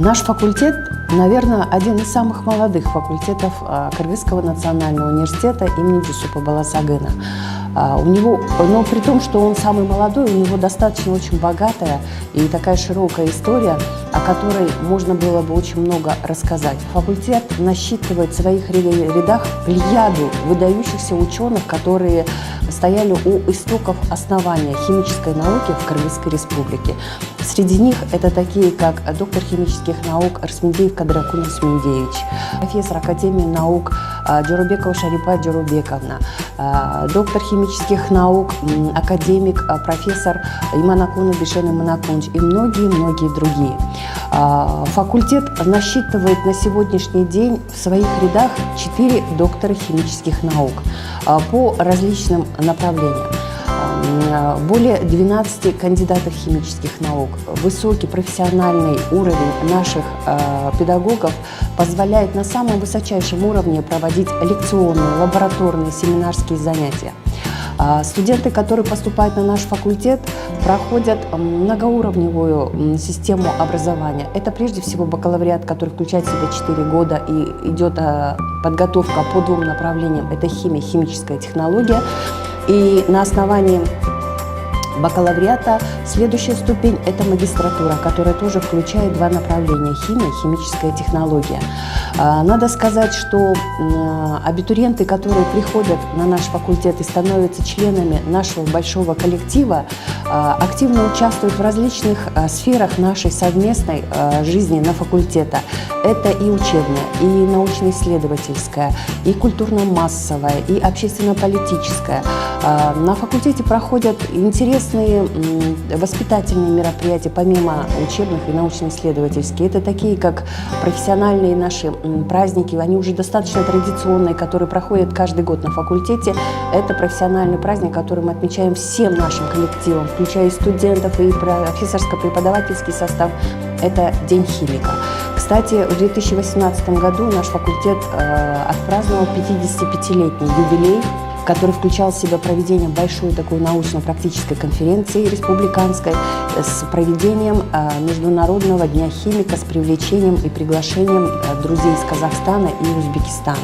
Наш факультет, наверное, один из самых молодых факультетов Кыргызского национального университета имени Жусупа Баласагына. Но при том, что он самый молодой, у него достаточно очень богатая и такая широкая история, о которой можно было бы очень много рассказать. Факультет насчитывает в своих рядах плеяду выдающихся ученых, которые стояли у истоков основания химической науки в Кыргызской республике. Среди них это такие, как доктор химических наук Арсмендеев Кадракун Арсмендеевич, профессор Академии наук Джорубекова Шарипа Джорубековна, доктор химических наук, академик, профессор Иманакуна Бишен Иманакунович и многие-многие другие. Факультет насчитывает на сегодняшний день в своих рядах 4 доктора химических наук по различным направлениям. Более 12 кандидатов химических наук. Высокий профессиональный уровень наших педагогов позволяет на самом высочайшем уровне проводить лекционные, лабораторные, семинарские занятия. Студенты, которые поступают на наш факультет, проходят многоуровневую систему образования. Это прежде всего бакалавриат, который включает в себя 4 года и идет подготовка по 2 направлениям. Это химия, химическая технология. И на основании бакалавриата следующая ступень – это магистратура, которая тоже включает 2 направления – химия и химическая технология. Надо сказать, что абитуриенты, которые приходят на наш факультет и становятся членами нашего большого коллектива, активно участвуют в различных сферах нашей совместной жизни на факультете. Это и учебная, и научно-исследовательская, и культурно-массовая, и общественно-политическая. На факультете проходят интересные воспитательные мероприятия, помимо учебных и научно-исследовательских. Это такие, как профессиональные наши праздники, они уже достаточно традиционные, которые проходят каждый год на факультете. Это профессиональный праздник, который мы отмечаем всем нашим коллективам, включая и студентов, и профессорско-преподавательский состав. Это День химика. Кстати, в 2018 году наш факультет отпраздновал 55-летний юбилей, который включал в себя проведение большой такой научно-практической конференции республиканской с проведением Международного дня химика с привлечением и приглашением друзей из Казахстана и Узбекистана.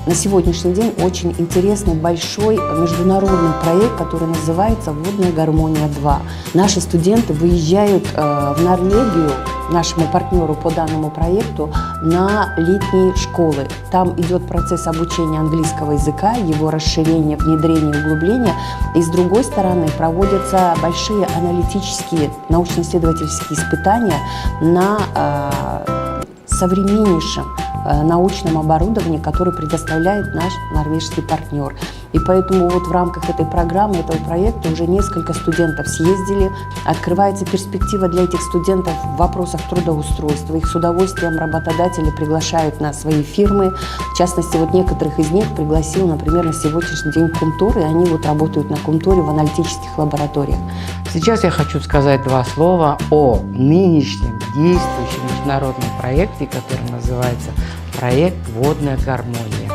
На сегодняшний день очень интересный большой международный проект, который называется «Водная гармония-2». Наши студенты выезжают в Норвегию, нашему партнеру по данному проекту, на летние школы. Там идет процесс обучения английского языка, его расширения, внедрения, углубления. И с другой стороны проводятся большие аналитические научно-исследовательские испытания на современнейшем научном оборудовании, которое предоставляет наш норвежский партнер. И поэтому вот в рамках этой программы, этого проекта уже несколько студентов съездили. Открывается перспектива для этих студентов в вопросах трудоустройства. Их с удовольствием работодатели приглашают на свои фирмы. В частности, вот некоторых из них пригласил, например, на сегодняшний день Кумтор, и они вот работают на Кумторе в аналитических лабораториях. Сейчас я хочу сказать 2 слова о нынешнем действующем международном проекте, который называется проект «Водная гармония».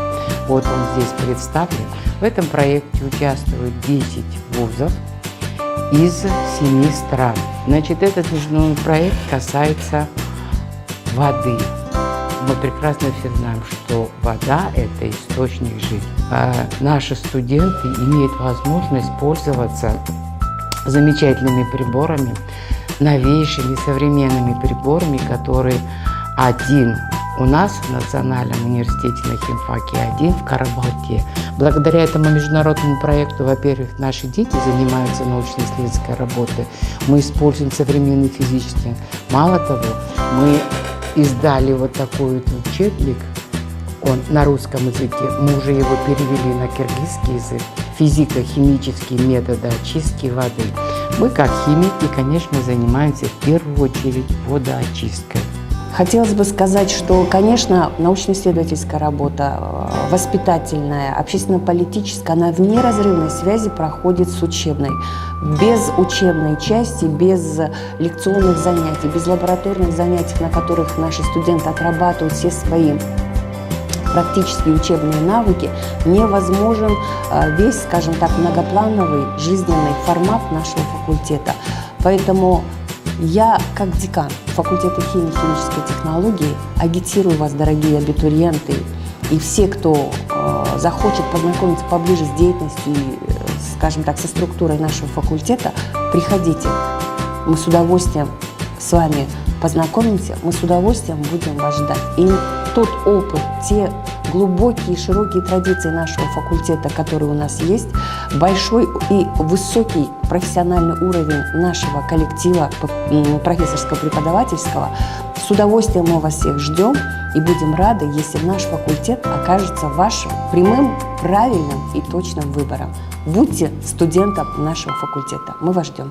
Вот он здесь представлен. В этом проекте участвуют 10 вузов из 7 стран. Значит, этот международный проект касается воды. Мы прекрасно все знаем, что вода – это источник жизни. Наши студенты имеют возможность пользоваться замечательными приборами, новейшими современными приборами, которые один у нас в Национальном университете на химфаке, один в Карабалте. Благодаря этому международному проекту, во-первых, наши дети занимаются научно-исследовательской работой. Мы используем современные физические. Мало того, мы издали вот такой вот учебник, он на русском языке, мы уже его перевели на киргизский язык, физико-химические методы очистки воды. Мы, как химики, конечно, занимаемся в первую очередь водоочисткой. Хотелось бы сказать, что, конечно, научно-исследовательская работа, воспитательная, общественно-политическая, она в неразрывной связи проходит с учебной. Без учебной части, без лекционных занятий, без лабораторных занятий, на которых наши студенты отрабатывают все свои практические учебные навыки, невозможен весь, скажем так, многоплановый жизненный формат нашего факультета. Поэтому Я, как декан факультета химии и химической технологии, агитирую вас, дорогие абитуриенты, и все, кто захочет познакомиться поближе с деятельностью и, скажем так, со структурой нашего факультета, приходите. Мы с удовольствием с вами познакомимся, мы с удовольствием будем вас ждать. И тот опыт, те глубокие и широкие традиции нашего факультета, которые у нас есть, большой и высокий профессиональный уровень нашего коллектива профессорско-преподавательского, с удовольствием мы вас всех ждем и будем рады, если наш факультет окажется вашим прямым, правильным и точным выбором. Будьте студентом нашего факультета. Мы вас ждем.